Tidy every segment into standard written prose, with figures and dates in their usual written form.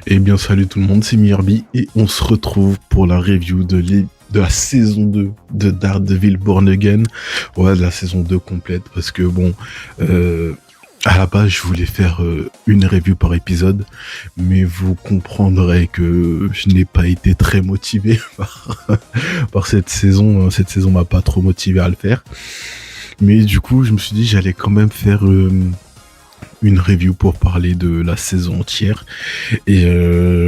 Eh bien, salut tout le monde, c'est Mirbi et on se retrouve pour la review de la saison 2 de Daredevil Born Again. Ouais, de la saison 2 complète parce que bon, euh, à la base, je voulais faire une review par épisode, mais vous comprendrez que je n'ai pas été très motivé par cette saison. Cette saison m'a pas trop motivé à le faire. Mais du coup, je me suis dit j'allais quand même faire une review pour parler de la saison entière. Et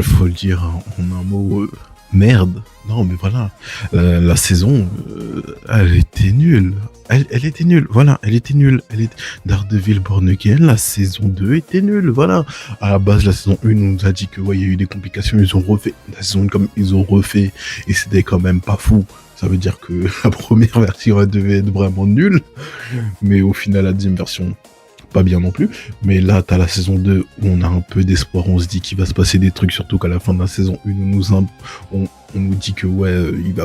faut le dire en un mot, merde. Non, mais voilà, la saison, elle était nulle. Elle était nulle, voilà, elle était nulle. Daredevil Born Again, la saison 2 était nulle, voilà. À la base, la saison 1, on nous a dit que ouais, il y a eu des complications, ils ont refait. La saison 1, comme ils ont refait, et c'était quand même pas fou. Ça veut dire que la première version, elle devait être vraiment nulle. Mais au final, la deuxième version, pas bien non plus. Mais là, t'as la saison 2 où on a un peu d'espoir, on se dit qu'il va se passer des trucs, surtout qu'à la fin de la saison 1, on nous dit que ouais, il va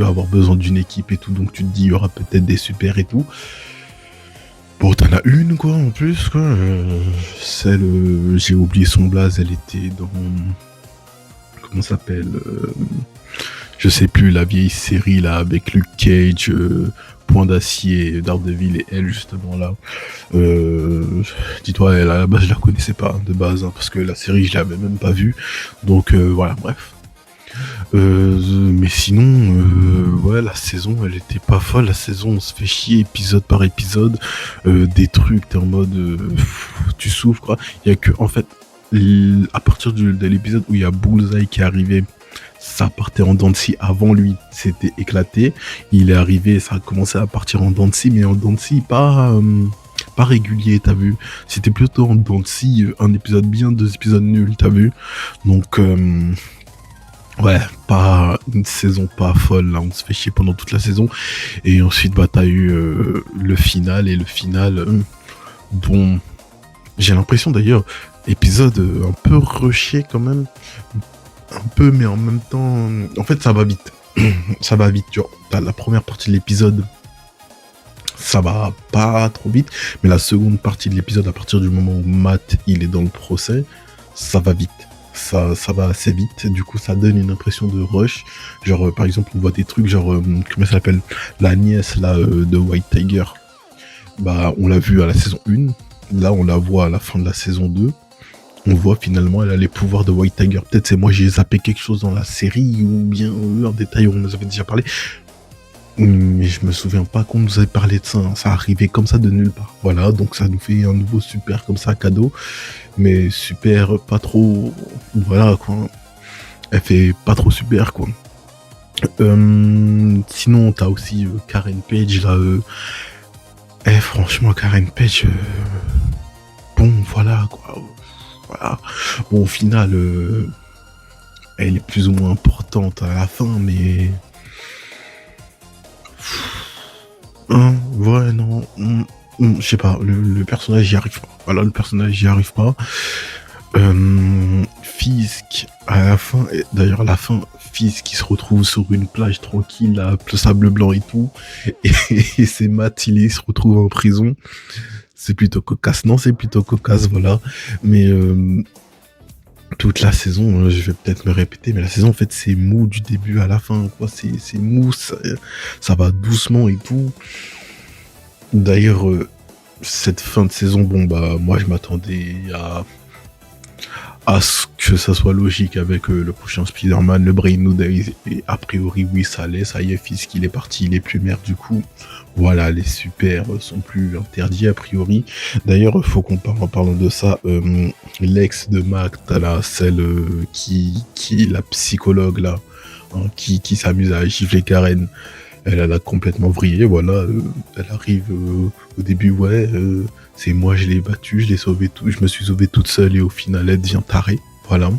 avoir besoin d'une équipe et tout, donc tu te dis il y aura peut-être des super et tout. Bon, t'en as une quoi en plus quoi. Celle, j'ai oublié son blaze, elle était dans comment ça s'appelle, je sais plus, la vieille série là avec Luke Cage, Point d'Acier, Daredevil et elle justement là. Dis-toi, elle, à la base je la connaissais pas de base, hein, parce que la série je l'avais même pas vue. Donc voilà, bref. Mais sinon, ouais, la saison elle était pas folle. La saison on se fait chier épisode par épisode. Des trucs, t'es en mode, tu souffres quoi. Il y a que en fait, à partir de l'épisode où il y a Bullseye qui est arrivé, ça partait en dents de scie avant lui, c'était éclaté. Il est arrivé, ça a commencé à partir en dents de scie, mais en dents de scie pas régulier, t'as vu. C'était plutôt en dents de scie, un épisode bien, deux épisodes nuls, t'as vu. Donc ouais, pas une saison pas folle, là, on se fait chier pendant toute la saison. Et ensuite, bah t'as eu le final, et le final, bon, j'ai l'impression d'ailleurs, épisode un peu rushé quand même. Un peu, mais en même temps, en fait, ça va vite. Ça va vite, tu vois. T'as la première partie de l'épisode, ça va pas trop vite, mais la seconde partie de l'épisode, à partir du moment où Matt, il est dans le procès, ça va vite. Ça va assez vite, du coup ça donne une impression de rush. Genre par exemple on voit des trucs genre comment ça s'appelle, la nièce là de White Tiger, bah on l'a vu à la saison 1, là on la voit à la fin de la saison 2. On voit finalement elle a les pouvoirs de White Tiger. Peut-être c'est moi j'ai zappé quelque chose dans la série, ou bien en détail on nous avait déjà parlé, mais je me souviens pas qu'on nous avait parlé de ça, hein. Ça arrivait comme ça de nulle part. Voilà, donc ça nous fait un nouveau super comme ça cadeau, mais super pas trop, voilà quoi. Elle fait pas trop super quoi. Sinon t'as aussi Karen Page là. Franchement Karen Page, bon voilà quoi. Voilà. Bon au final, elle est plus ou moins importante à la fin, mais ouais, non, je sais pas, le personnage j'y arrive pas. Voilà, le personnage j'y arrive pas. Fisk, à la fin, d'ailleurs à la fin, Fisk qui se retrouve sur une plage tranquille, là, sable blanc et tout, et c'est Matt, il se retrouve en prison. C'est plutôt cocasse, non, c'est plutôt cocasse, voilà. Mais toute la saison, je vais peut-être me répéter, mais la saison en fait c'est mou du début à la fin, quoi. C'est mou, ça va doucement et tout. D'ailleurs, cette fin de saison, bon bah moi je m'attendais à ce que ça soit logique avec le prochain Spider-Man, le Brain New Days, et a priori oui ça l'est, ça y est, Fisk il est parti, il est plus maire du coup. Voilà, les super sont plus interdits a priori. D'ailleurs, faut qu'on parle, en parlant de ça, l'ex de Mac, t'as là celle qui la psychologue là, hein, qui s'amuse à gifler Karen. Elle a complètement vrillé, voilà. Elle arrive au début, ouais, c'est moi, je l'ai battue, je l'ai sauvée tout, je me suis sauvé toute seule, et au final, elle devient tarée, voilà.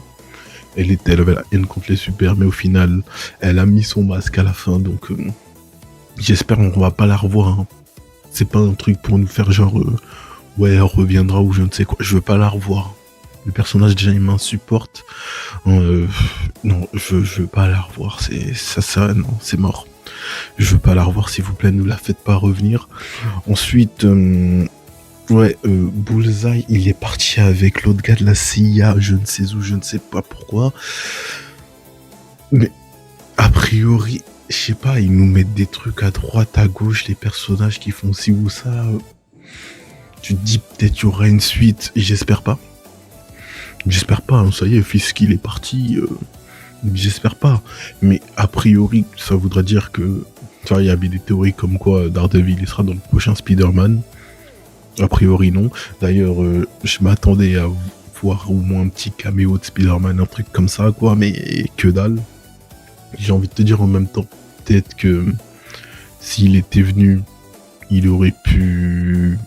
Elle avait la haine contre les super, mais au final, elle a mis son masque à la fin, donc j'espère qu'on va pas la revoir, hein. C'est pas un truc pour nous faire genre, ouais, elle reviendra ou je ne sais quoi, je veux pas la revoir. Le personnage déjà il m'insupporte. Non, je veux pas la revoir, non, c'est mort. Je veux pas la revoir, s'il vous plaît, ne la faites pas revenir. Ensuite, Ouais, Bullseye, il est parti avec l'autre gars de la CIA, je ne sais où, je ne sais pas pourquoi. Mais a priori, je sais pas, ils nous mettent des trucs à droite, à gauche, les personnages qui font ci ou ça. Tu te dis peut-être qu'il y aura une suite, et j'espère pas. J'espère pas, hein, ça y est, Fisk il est parti. J'espère pas. Mais a priori, ça voudrait dire que. Tu vois, il y avait des théories comme quoi Daredevil il sera dans le prochain Spider-Man. A priori, non. D'ailleurs, je m'attendais à voir au moins un petit caméo de Spider-Man, un truc comme ça, quoi, mais que dalle. J'ai envie de te dire en même temps, peut-être que s'il était venu, il aurait pu.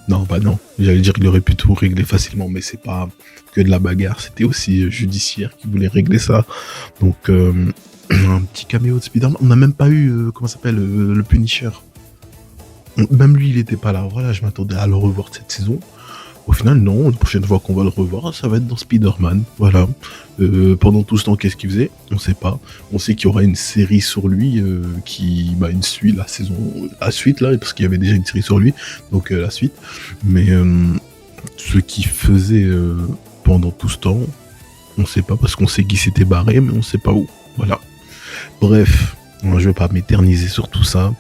Non, bah non, j'allais dire qu'il aurait pu tout régler facilement, mais c'est pas que de la bagarre, c'était aussi judiciaire qui voulait régler ça. Donc, un petit caméo de Spider-Man. On n'a même pas eu, comment ça s'appelle, le Punisher. Même lui, il était pas là. Voilà, je m'attendais à le revoir cette saison. Au final, non, la prochaine fois qu'on va le revoir, ça va être dans Spider-Man. Voilà. Pendant tout ce temps, qu'est-ce qu'il faisait? On sait pas. On sait qu'il y aura une série sur lui une suite, la suite là, parce qu'il y avait déjà une série sur lui, donc la suite. Mais ce qu'il faisait pendant tout ce temps, on sait pas parce qu'on sait qu'il s'était barré, mais on sait pas où. Voilà. Bref, moi, je vais pas m'éterniser sur tout ça.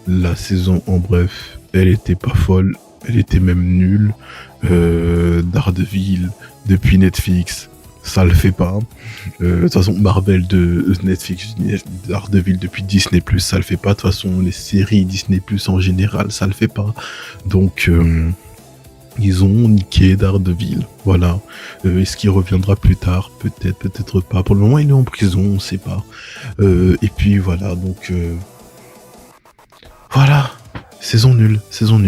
La saison, en bref, elle était pas folle, elle était même nulle. Daredevil depuis Netflix, ça le fait pas. De toute façon, Marvel de Netflix, Daredevil depuis Disney+, ça le fait pas. De toute façon, les séries Disney+, en général, ça le fait pas. Donc, ils ont niqué Daredevil. Voilà. Est-ce qu'il reviendra plus tard? Peut-être, peut-être pas. Pour le moment, il est en prison, on sait pas. Et puis, voilà, donc... Voilà, saison nulle,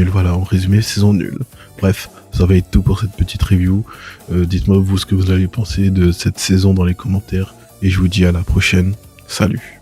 voilà, en résumé, saison nulle. Bref, ça va être tout pour cette petite review. Dites-moi vous ce que vous allez penser de cette saison dans les commentaires, et je vous dis à la prochaine. Salut.